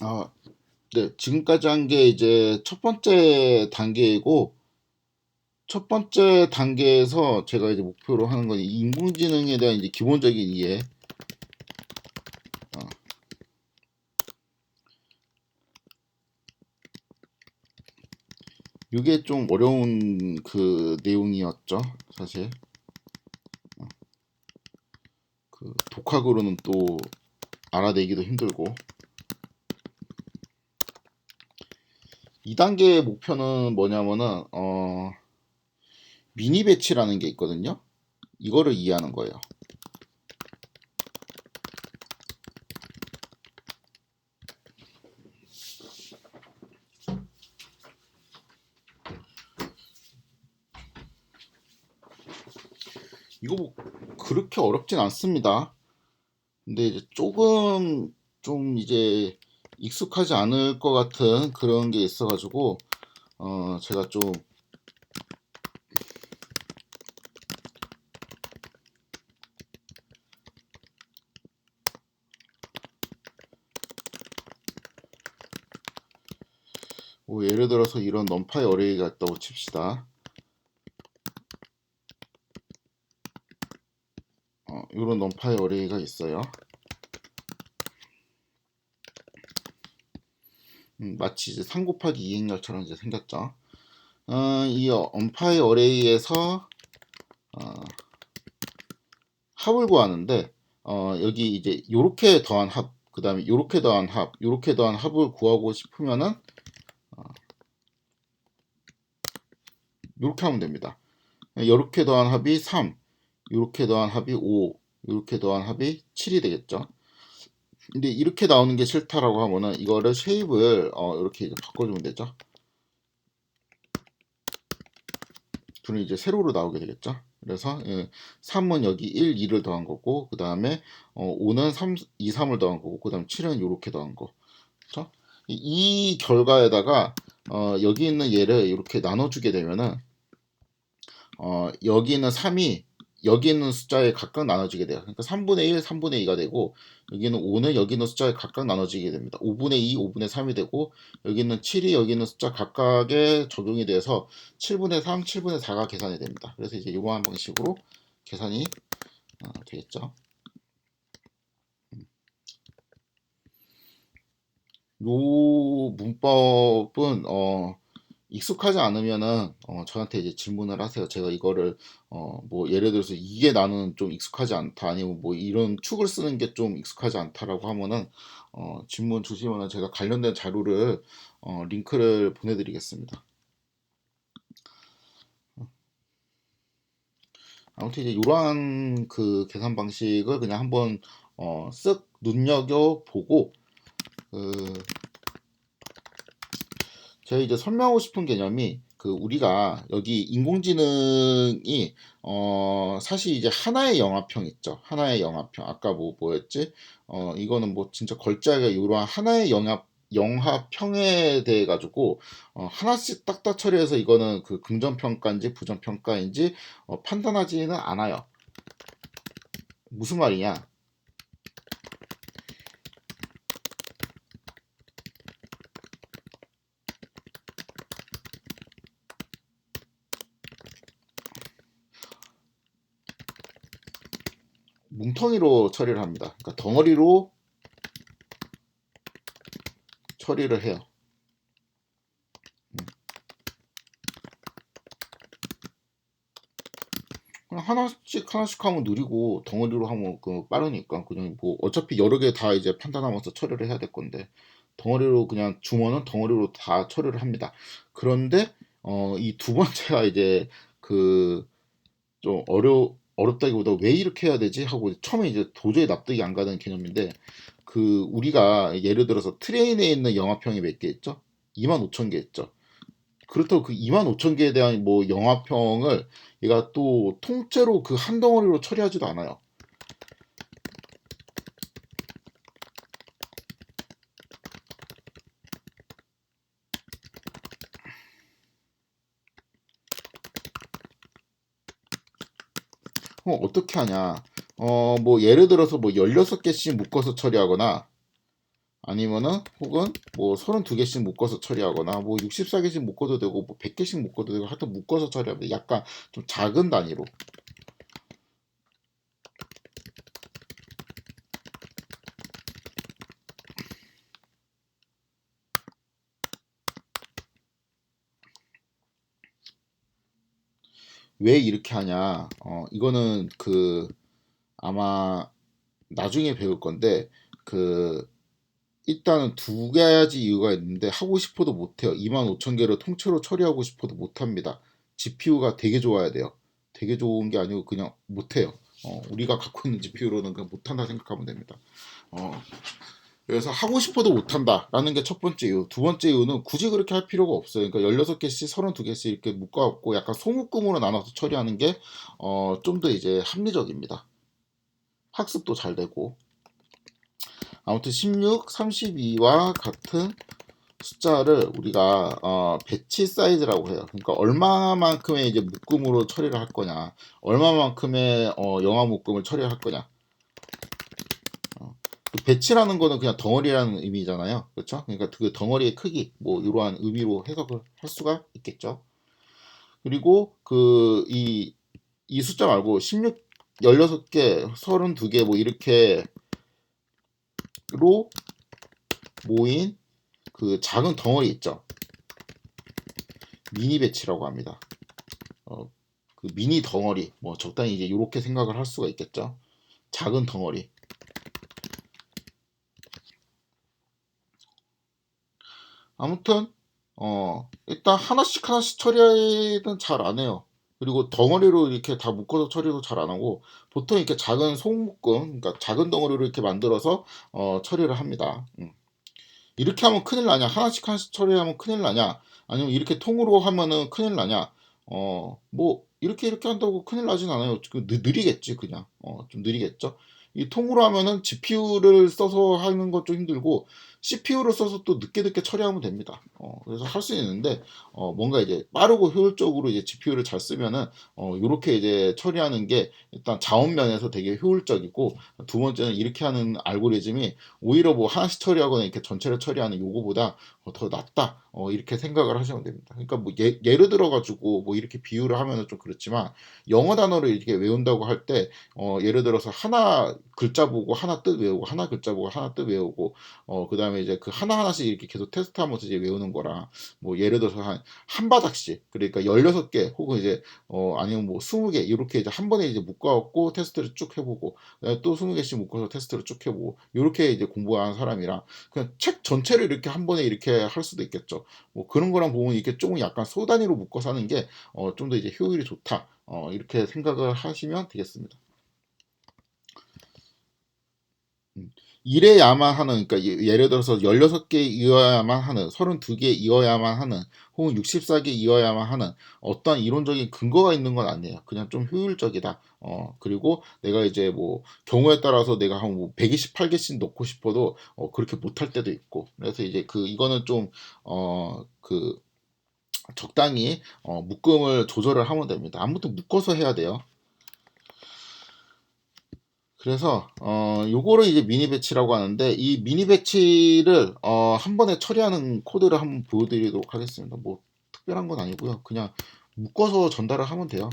아, 네. 지금까지 한 게 이제 첫 번째 단계이고, 첫 번째 단계에서 제가 이제 목표로 하는 건 인공지능에 대한 이제 기본적인 이해. 어, 이게 좀 어려운 그 내용이었죠, 사실. 그 독학으로는 또 알아내기도 힘들고. 2단계의 목표는 뭐냐면은, 미니 배치라는 게 있거든요. 이거를 이해하는 거예요. 이거 뭐 그렇게 어렵진 않습니다. 근데 이제 조금 좀 이제 익숙하지 않을 것 같은 그런 게 있어가지고 제가 좀 뭐 예를 들어서 이런 넘파이 어레이가 있다고 칩시다. 이런 넘파이 어레이가 있어요. 마치 이제 3 곱하기 2 행렬처럼 이제 생겼죠. 이 엄파이 어레이에서 합을 구하는데 여기 이제 요렇게 더한 합, 그 다음에 요렇게 더한 합, 요렇게 더한 합을 구하고 싶으면은 요렇게 하면 됩니다. 요렇게 더한 합이 3, 요렇게 더한 합이 5, 요렇게 더한 합이 7이 되겠죠. 근데 이렇게 나오는 게 싫다라고 하면은 이거를 쉐입을 이렇게 이제 바꿔주면 되죠. 둘은 이제 세로로 나오게 되겠죠. 그래서 3은 여기 1, 2를 더한 거고, 그 다음에 5는 3, 2, 3을 더한 거고, 그 다음 7은 이렇게 더한 거. 그렇죠? 이 결과에다가 여기 있는 얘를 이렇게 나눠주게 되면은 여기 있는 3이 여기 있는 숫자에 각각 나눠지게 돼요. 그러니까 3분의 1, 3분의 2가 되고 여기는 5는 여기 있는 숫자에 각각 나눠지게 됩니다. 5분의 2, 5분의 3이 되고 여기 있는 7이 여기 있는 숫자 각각에 적용이 돼서 7분의 3, 7분의 4가 계산이 됩니다. 그래서 이제 이러한 방식으로 계산이 되겠죠. 요 문법은 익숙하지 않으면은 저한테 이제 질문을 하세요. 제가 이거를 뭐 예를 들어서 이게 나는 좀 익숙하지 않다 아니면 뭐 이런 축을 쓰는 게 좀 익숙하지 않다라고 하면은 질문 주시면은 제가 관련된 자료를 링크를 보내드리겠습니다. 아무튼 이제 이러한 그 계산 방식을 그냥 한번 쓱 눈여겨 보고 그 제가 이제 설명하고 싶은 개념이 그 우리가 여기 인공지능이 사실 이제 하나의 영화평 있죠. 하나의 영화평. 아까 뭐였지? 이거는 뭐 진짜 걸작의 이러한 하나의 영화평에 대해 가지고 하나씩 딱딱 처리해서 이거는 그 긍정평가인지 부정평가인지 판단하지는 않아요. 무슨 말이냐? 뭉텅이로 처리를 합니다. 그러니까 덩어리로 처리를 해요. 그냥 하나씩 하나씩 하면 느리고 덩어리로 하면 그 빠르니까 그냥 뭐 어차피 여러 개 다 이제 판단하면서 처리를 해야 될 건데 덩어리로 그냥 주머는 덩어리로 다 처리를 합니다. 그런데 이 두 번째가 이제 그 좀 어렵다기보다 왜 이렇게 해야 되지 하고 처음에 이제 도저히 납득이 안 가는 개념인데 그 우리가 예를 들어서 트레인에 있는 영화평이 몇 개 있죠? 25,000개 있죠. 그렇다고 그 25,000개에 대한 뭐 영화평을 얘가 또 통째로 그 한 덩어리로 처리하지도 않아요. 그럼 어떻게 하냐? 뭐 예를 들어서 뭐 16개씩 묶어서 처리하거나 아니면은 혹은 뭐 32개씩 묶어서 처리하거나 뭐 64개씩 묶어도 되고 뭐 100개씩 묶어도 되고 하여튼 묶어서 처리하면 약간 좀 작은 단위로. 왜 이렇게 하냐? 이거는 아마 나중에 배울 건데 그 일단은 두 가지 이유가 있는데 하고 싶어도 못해요. 25,000개를 통째로 처리하고 싶어도 못합니다. GPU가 되게 좋아야 돼요. 되게 좋은 게 아니고 그냥 못해요. 우리가 갖고 있는 GPU로는 그냥 못한다 생각하면 됩니다. 어, 그래서 하고 싶어도 못한다라는 게 첫 번째 이유. 두 번째 이유는 굳이 그렇게 할 필요가 없어요. 그러니까 16개씩, 32개씩 이렇게 묶어갖고 약간 소묶음으로 나눠서 처리하는 게 좀 더 이제 합리적입니다. 학습도 잘 되고. 아무튼 16, 32와 같은 숫자를 우리가 배치 사이즈라고 해요. 그러니까 얼마만큼의 이제 묶음으로 처리를 할 거냐, 얼마만큼의 영화 묶음을 처리할 거냐. 배치라는 거는 그냥 덩어리라는 의미잖아요. 그렇죠? 그러니까 그 덩어리의 크기, 뭐 이러한 의미로 해석을 할 수가 있겠죠. 그리고 이 숫자 말고 16, 16개, 32개 뭐 이렇게로 모인 그 작은 덩어리 있죠. 미니 배치라고 합니다. 그 미니 덩어리, 뭐 적당히 이제 이렇게 생각을 할 수가 있겠죠. 작은 덩어리. 아무튼 일단 하나씩 하나씩 처리는 잘 안 해요. 그리고 덩어리로 이렇게 다 묶어서 처리도 잘 안 하고 보통 이렇게 작은 소묶음, 그러니까 작은 덩어리로 이렇게 만들어서 처리를 합니다. 이렇게 하면 큰일 나냐? 하나씩 하나씩 처리하면 큰일 나냐? 아니면 이렇게 통으로 하면은 큰일 나냐? 뭐 이렇게 한다고 큰일 나진 않아요. 느리겠지 그냥. 좀 느리겠죠. 이 통으로 하면은 GPU를 써서 하는 것 좀 힘들고 CPU를 써서 또 늦게 처리하면 됩니다. 그래서 할 수 있는데 뭔가 이제 빠르고 효율적으로 이제 GPU를 잘 쓰면은 요렇게 이제 처리하는 게 일단 자원 면에서 되게 효율적이고 두 번째는 이렇게 하는 알고리즘이 오히려 뭐 하나씩 처리하거나 이렇게 전체를 처리하는 요거보다 더 낫다. 이렇게 생각을 하시면 됩니다. 그러니까 뭐 예를 들어 가지고 뭐 이렇게 비유를 하면은 좀 그렇지만 영어 단어를 이렇게 외운다고 할 때 예를 들어서 하나 글자 보고 하나 뜻 외우고 하나 글자 보고 하나 뜻 외우고 그다음에 이제 그 하나하나씩 이렇게 계속 테스트하면서 이제 외우는 거랑 뭐 예를 들어서 한 바닥씩 그러니까 16개 혹은 이제 아니면 뭐 20개 이렇게 이제 한 번에 이제 묶어 갖고 테스트를 쭉 해보고 또 20개씩 묶어서 테스트를 쭉 해보고 이렇게 이제 공부하는 사람이랑 그냥 책 전체를 이렇게 한 번에 이렇게 할 수도 있겠죠. 뭐 그런 거랑 보면 이게 조금 약간 소 단위로 묶어서 하는 게 좀 더 이제 효율이 좋다. 이렇게 생각을 하시면 되겠습니다. 음. 이래야만 하는, 그러니까 예를 들어서 16개 이어야만 하는, 32개 이어야만 하는, 혹은 64개 이어야만 하는 어떤 이론적인 근거가 있는 건 아니에요. 그냥 좀 효율적이다. 그리고 내가 이제 뭐 경우에 따라서 내가 한뭐 128개씩 넣고 싶어도 그렇게 못할 때도 있고. 그래서 이제 이거는 좀 적당히 묶음을 조절을 하면 됩니다. 아무튼 묶어서 해야 돼요. 그래서 요거를 이제 미니 배치라고 하는데 이 미니 배치를 한 번에 처리하는 코드를 한번 보여드리도록 하겠습니다. 뭐 특별한 건 아니고요. 그냥 묶어서 전달을 하면 돼요.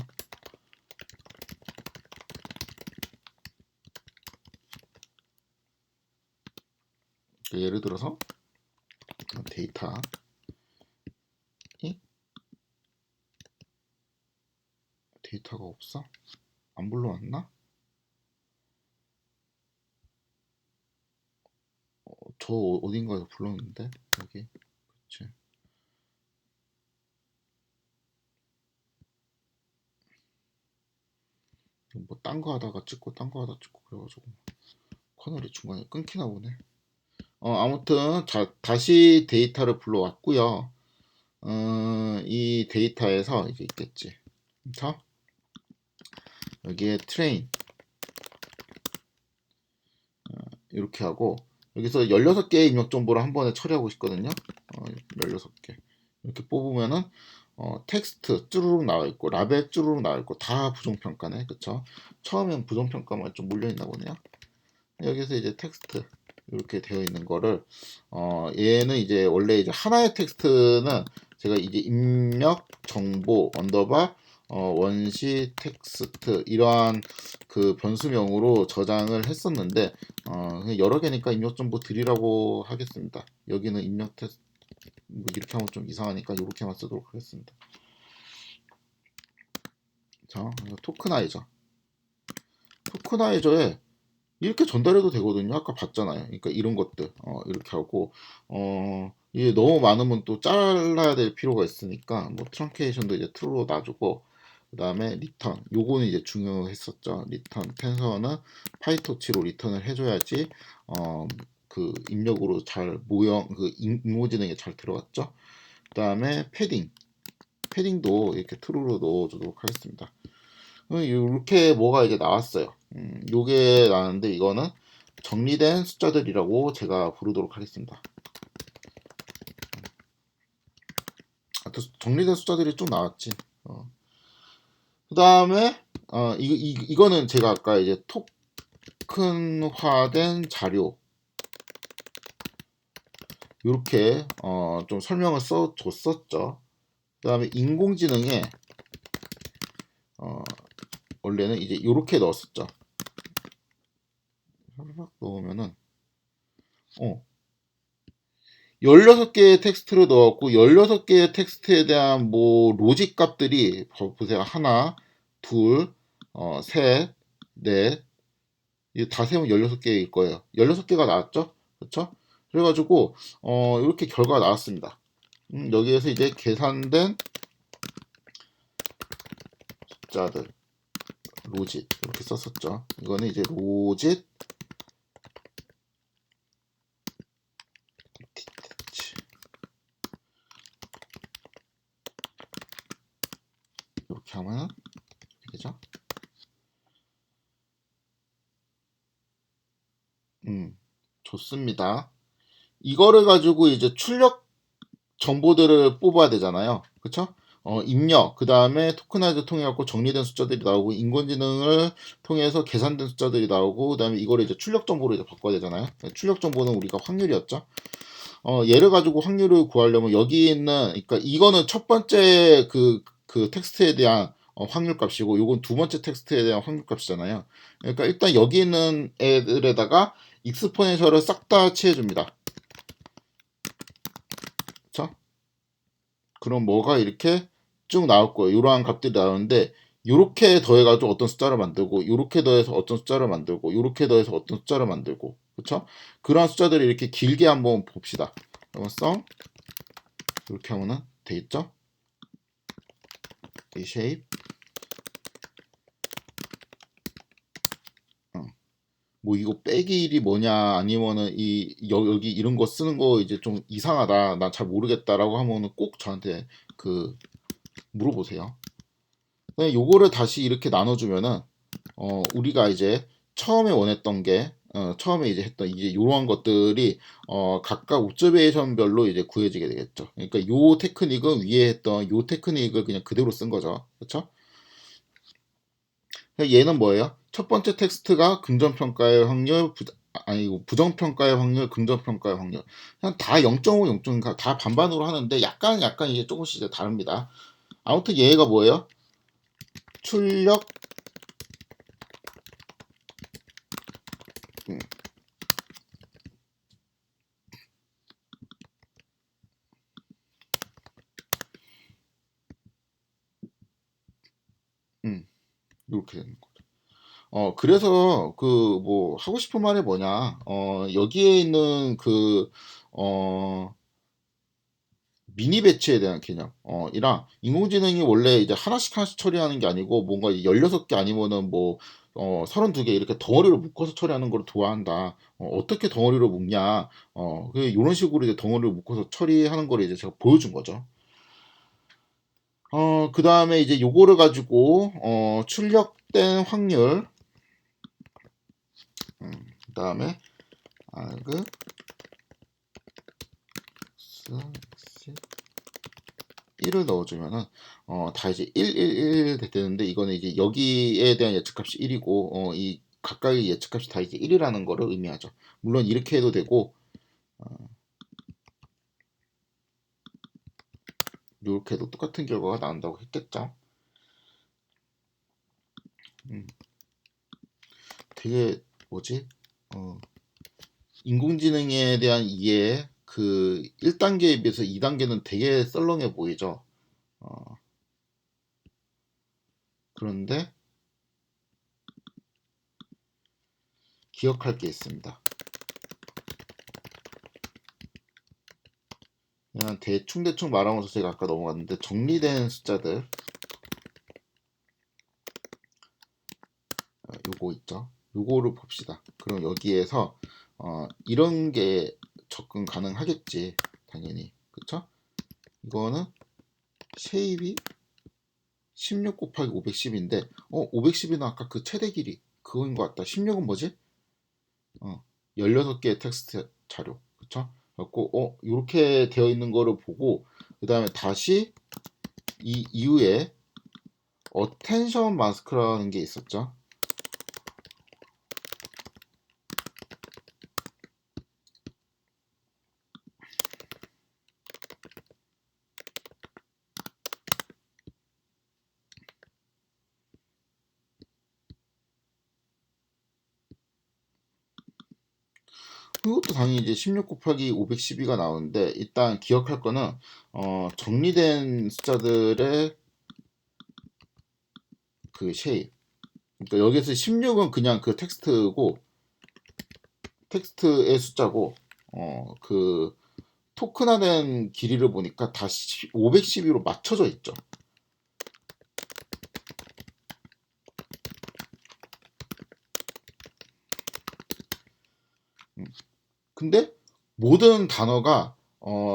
예를 들어서 데이터가 없어? 안 불러왔나? 저 어딘가에서 불렀는데 여기 그치. 뭐 딴 거 하다가 찍고 딴 거 하다 찍고 그래가지고 커널이 중간에 끊기나 보네. 아무튼 다시 데이터를 불러왔고요. 이 데이터에서 이제 있겠지. 그래서 여기에 트레인 이렇게 하고 여기서 16개의 입력 정보를 한 번에 처리하고 싶거든요. 16개 이렇게 뽑으면은 텍스트 쭈루룩 나와 있고 라벨 쭈루룩 나와 있고 다 부정평가네. 그쵸? 처음엔 부정평가만 좀 몰려 있나 보네요. 여기서 이제 텍스트 이렇게 되어 있는 거를 얘는 이제 원래 이제 하나의 텍스트는 제가 이제 입력 정보 언더바 원시 텍스트 이러한 그 변수명으로 저장을 했었는데 그냥 여러 개니까 입력 정보 드리라고 하겠습니다. 여기는 입력 텍스트 뭐 이렇게 하면 좀 이상하니까 이렇게만 쓰도록 하겠습니다. 자, 토크나이저에 이렇게 전달해도 되거든요. 아까 봤잖아요. 그러니까 이런 것들 이렇게 하고 이게 너무 많으면 또 잘라야 될 필요가 있으니까 뭐 트렁케이션도 이제 true로 놔주고 그 다음에 리턴 요거는 이제 중요했었죠. 리턴 텐서는 파이토치로 리턴을 해줘야지 그 입력으로 잘 모형 그 인공지능에 잘 들어갔죠. 그 다음에 패딩도 이렇게 true로 넣어주도록 하겠습니다. 이렇게 뭐가 이제 나왔어요. 요게 나왔는데 이거는 정리된 숫자들이라고 제가 부르도록 하겠습니다. 정리된 숫자들이 좀 나왔지. 그 다음에 이거는 제가 아까 이제 토큰화된 자료 이렇게 좀 설명을 써줬었죠. 그 다음에 인공지능에 원래는 이제 이렇게 넣었었죠. 넣으면은 16개의 텍스트를 넣었고 16개의 텍스트에 대한 뭐 로직 값들이 보세요. 하나, 둘, 셋, 넷. 이게 다 세면 16개일 거예요. 16개가 나왔죠? 그렇죠? 그래가지고 이렇게 결과가 나왔습니다. 여기에서 이제 계산된 숫자들 로짓 이렇게 썼었죠. 이거는 이제 로짓 이렇게 하면 되죠. 좋습니다. 이거를 가지고 이제 출력 정보들을 뽑아야 되잖아요. 그쵸? 입력, 그 다음에 토크나이즈 통해 갖고 정리된 숫자들이 나오고 인공지능을 통해서 계산된 숫자들이 나오고 그 다음에 이거를 이제 출력 정보로 이제 바꿔야 되잖아요. 출력 정보는 우리가 확률이었죠. 얘를 가지고 확률을 구하려면 여기 있는 그러니까 이거는 첫 번째 그 텍스트에 대한 확률 값이고 요건 두 번째 텍스트에 대한 확률 값이잖아요. 그러니까 일단 여기 있는 애들에다가 익스포넨셜을 싹 다 취해줍니다. 그쵸? 그럼 뭐가 이렇게 쭉 나올 거예요. 이러한 값들이 나오는데 이렇게 더해가지고 어떤 숫자를 만들고 이렇게 더해서 어떤 숫자를 만들고 이렇게 더해서 어떤 숫자를 만들고 그쵸? 그러한 숫자들을 이렇게 길게 한번 봅시다. 그러면 썸 이렇게 하면은 되겠죠? 이 쉐입 뭐 이거 빼기 일이 뭐냐 아니면은 여기 이런 거 쓰는 거 이제 좀 이상하다 난 잘 모르겠다라고 하면은 꼭 저한테 그 물어보세요. 요거를 다시 이렇게 나눠주면은 우리가 이제 처음에 원했던 게 처음에 이제 했던 이제 이러한 것들이 각각 옵저베이션별로 이제 구해지게 되겠죠. 그러니까 요 테크닉은 위에 했던 요 테크닉을 그냥 그대로 쓴 거죠. 그렇죠? 얘는 뭐예요? 첫 번째 텍스트가 긍정평가의 확률, 아니고 부정평가의 확률, 긍정평가의 확률. 그냥 다 0.5, 0.5, 다 반반으로 하는데 약간 이게 조금씩 이제 다릅니다. 아무튼 얘가 뭐예요? 출력, 음, 이렇게 되는 거죠. 그래서 그 뭐 하고 싶은 말이 뭐냐? 여기에 있는 미니 배치에 대한 개념, 이랑 인공지능이 원래 이제 하나씩 처리하는 게 아니고 뭔가 16개 아니면은 뭐 32개 이렇게 덩어리로 묶어서 처리하는 걸 좋아한다. 어떻게 덩어리로 묶냐? 이런 식으로 이제 덩어리로 묶어서 처리하는 걸 이제 제가 보여준 거죠. 그 다음에 이제 요거를 가지고 출력된 확률, 그 다음에 알그 스 1을 넣어주면은 다 이제 1, 1, 1 되는데 이거는 이제 여기에 대한 예측값이 1이고 이 각각의 예측값이 다 이제 1이라는 거를 의미하죠. 물론 이렇게 해도 되고 이렇게 해도 똑같은 결과가 나온다고 했겠죠. 되게 뭐지? 인공지능에 대한 이해 그 1단계에 비해서 2단계는 되게 썰렁해 보이죠. 그런데 기억할 게 있습니다. 그냥 대충 말하면서 제가 아까 넘어갔는데 정리된 숫자들 요거 있죠. 요거를 봅시다. 그럼 여기에서 이런 게 접근 가능하겠지. 당연히. 그쵸? 이거는 쉐입이 16 곱하기 510인데 510은 아까 그 최대 길이 그거인 것 같다. 16은 뭐지? 16개의 텍스트 자료. 그쵸? 그래갖고 이렇게 되어 있는 거를 보고 그 다음에 다시 이 이후에 어텐션 마스크라는 게 있었죠. 이것도 당연히 이제 16 곱하기 512가 나오는데 일단 기억할 거는 정리된 숫자들의 그 쉐입. 그러니까 여기서 16은 그냥 그 텍스트고 텍스트의 숫자고 그 토큰화된 길이를 보니까 다 512로 맞춰져 있죠. 근데 모든 단어가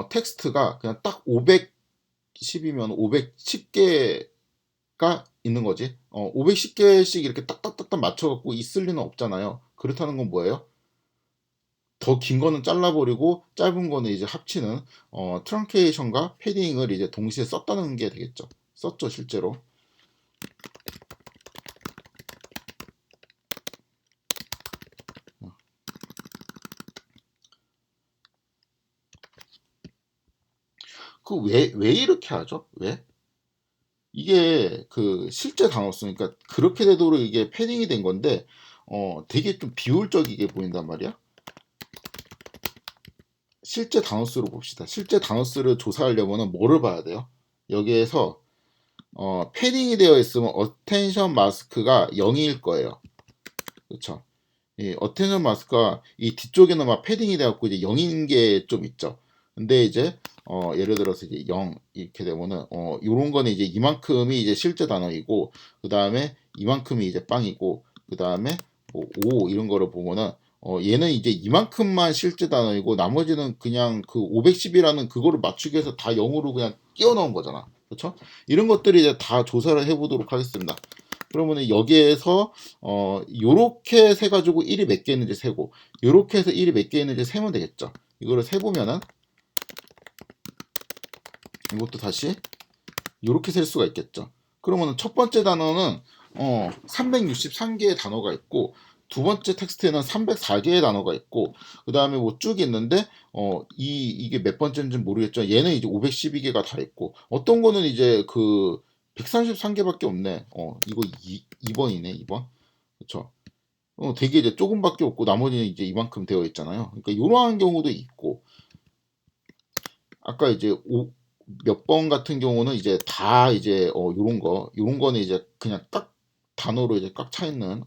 텍스트가 그냥 딱 510이면 510개가 있는 거지. 510개씩 이렇게 딱딱딱딱 맞춰갖고 있을 리는 없잖아요. 그렇다는 건 뭐예요? 더 긴 거는 잘라버리고 짧은 거는 이제 합치는 트렁케이션과 패딩을 이제 동시에 썼다는 게 되겠죠. 썼죠 실제로. 그 왜 이렇게 하죠? 왜? 이게 그 실제 단어 쓰니까 그렇게 되도록 이게 패딩이 된 건데 되게 좀 비효율적이게 보인단 말이야. 실제 단어 수로 봅시다. 실제 단어 수를 조사하려면 뭐를 봐야 돼요? 여기에서 패딩이 되어 있으면 어텐션 마스크가 0일 거예요. 그렇죠? 이 어텐션 마스크가 이 뒤쪽에는 막 패딩이 되었고 이제 0인 게 좀 있죠. 근데 이제 예를 들어서 이제 0 이렇게 되면은 요런 거는 이제 이만큼이 이제 실제 단어이고 그 다음에 이만큼이 이제 빵이고 그 다음에 뭐5 이런 거를 보면은 얘는 이제 이만큼만 실제 단어이고 나머지는 그냥 그 510이라는 그거를 맞추기 위해서 다 0으로 그냥 끼워 넣은 거잖아. 그렇죠? 이런 것들이 이제 다 조사를 해보도록 하겠습니다. 그러면은 여기에서 요렇게 세 가지고 1이 몇 개 있는지 세고 요렇게 해서 1이 몇 개 있는지 세면 되겠죠. 이거를 세보면은 이것도 다시 요렇게 셀 수가 있겠죠. 그러면은 첫 번째 단어는 363개의 단어가 있고 두 번째 텍스트에는 304개의 단어가 있고 그 다음에 뭐 쭉 있는데 이게 몇 번째인지 모르겠죠. 얘는 이제 512개가 다 있고 어떤 거는 이제 그 133개밖에 없네. 이거 2번이네 2번. 그쵸. 되게 이제 조금밖에 없고 나머지는 이제 이만큼 되어 있잖아요. 그러니까 이러한 경우도 있고 아까 이제 몇 번 같은 경우는 이제 다 이제 요런 거는 이제 그냥 딱 단어로 이제 꽉 차 있는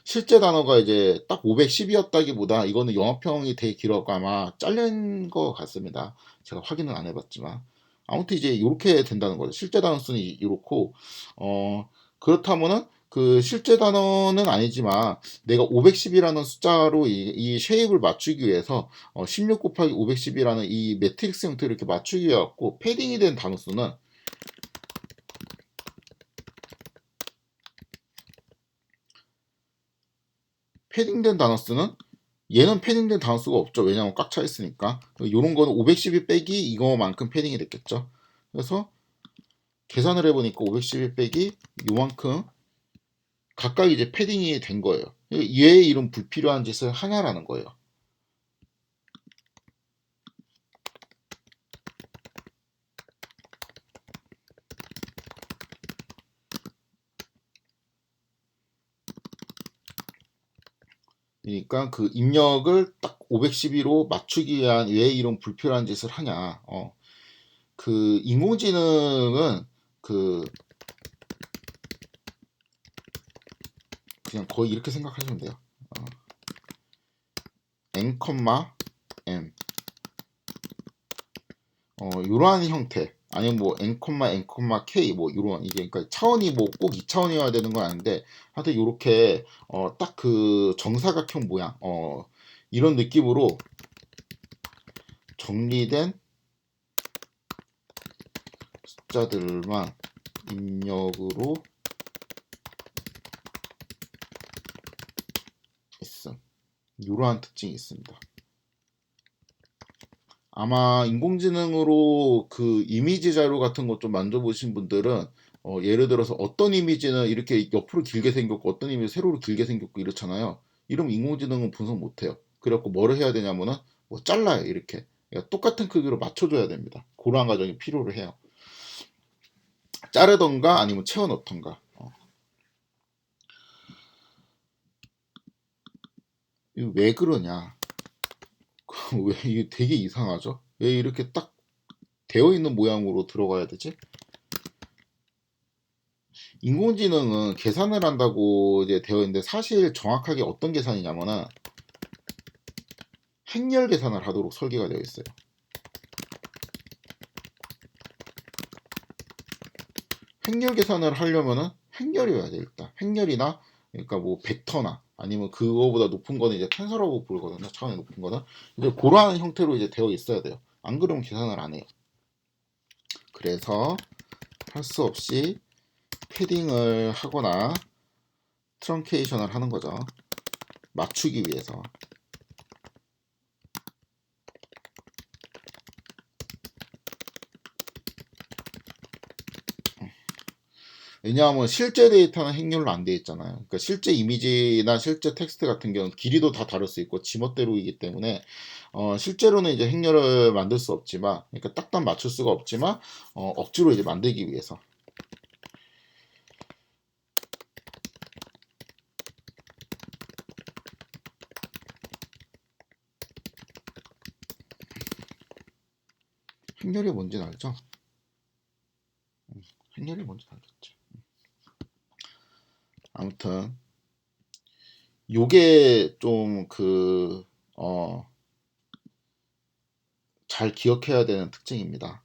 실제 단어가 이제 딱 510이었다기보다 이거는 영어평이 되게 길어가 아마 잘린 것 같습니다. 제가 확인은 안 해봤지만 아무튼 이제 이렇게 된다는 거죠. 실제 단어 수는 이렇고 그렇다면은 그 실제 단어는 아니지만 내가 510이라는 숫자로 이 쉐입을 맞추기 위해서 16 곱하기 510이라는 이 매트릭스 형태를 이렇게 맞추기 위해 갖고 패딩이 된 단어 수는 패딩된 단어 수는 얘는 패딩된 단어 수가 없죠. 왜냐하면 꽉 차 있으니까. 요런 거는 512 빼기 이거만큼 패딩이 됐겠죠. 그래서 계산을 해보니까 512 빼기 요만큼 각각 이제 패딩이 된 거예요. 얘의 이런 불필요한 짓을 하냐라는 거예요. 그러니까 그 입력을 딱 512로 맞추기 위한 왜 이런 불필요한 짓을 하냐. 그 인공지능은 그 그냥 거의 이렇게 생각하시면 돼요. n, m 이러한 형태 아니면 뭐 n, n, k 뭐 이런 이게 그러니까 차원이 뭐 꼭 2차원이어야 되는 건 아닌데 하여튼 이렇게 딱 그 정사각형 모양 이런 느낌으로 정리된 숫자들만 입력으로 있음. 이러한 특징이 있습니다. 아마 인공지능으로 그 이미지 자료 같은 거 좀 만져보신 분들은 예를 들어서 어떤 이미지는 이렇게 옆으로 길게 생겼고 어떤 이미지 세로로 길게 생겼고 이렇잖아요. 이러면 인공지능은 분석 못해요. 그래갖고 뭐를 해야 되냐면은 뭐 잘라요 이렇게. 그러니까 똑같은 크기로 맞춰줘야 됩니다. 그러한 과정이 필요를 해요. 자르던가 아니면 채워넣던가. 이거 왜 그러냐? 왜 이게 되게 이상하죠? 왜 이렇게 딱 되어 있는 모양으로 들어가야 되지? 인공지능은 계산을 한다고 이제 되어 있는데 사실 정확하게 어떤 계산이냐면은 행렬 계산을 하도록 설계가 되어 있어요. 행렬 계산을 하려면은 행렬이어야 돼 일단. 행렬이나 그러니까 뭐 벡터나 아니면 그거보다 높은 거는 이제 텐서라고 부르거든요. 차원이 높은 거는 이제 그러한 형태로 이제 되어 있어야 돼요. 안 그러면 계산을 안 해요. 그래서 할 수 없이 패딩을 하거나 트렁케이션을 하는 거죠. 맞추기 위해서. 왜냐하면 실제 데이터는 행렬로 안 돼 있잖아요. 그러니까 실제 이미지나 실제 텍스트 같은 경우는 길이도 다 다를 수 있고 지멋대로이기 때문에 실제로는 이제 행렬을 만들 수 없지만, 그러니까 딱딱 맞출 수가 없지만 억지로 이제 만들기 위해서. 행렬이 뭔지는 알죠? 행렬이 뭔지 알겠지. 아무튼 요게 좀 잘 기억해야 되는 특징입니다.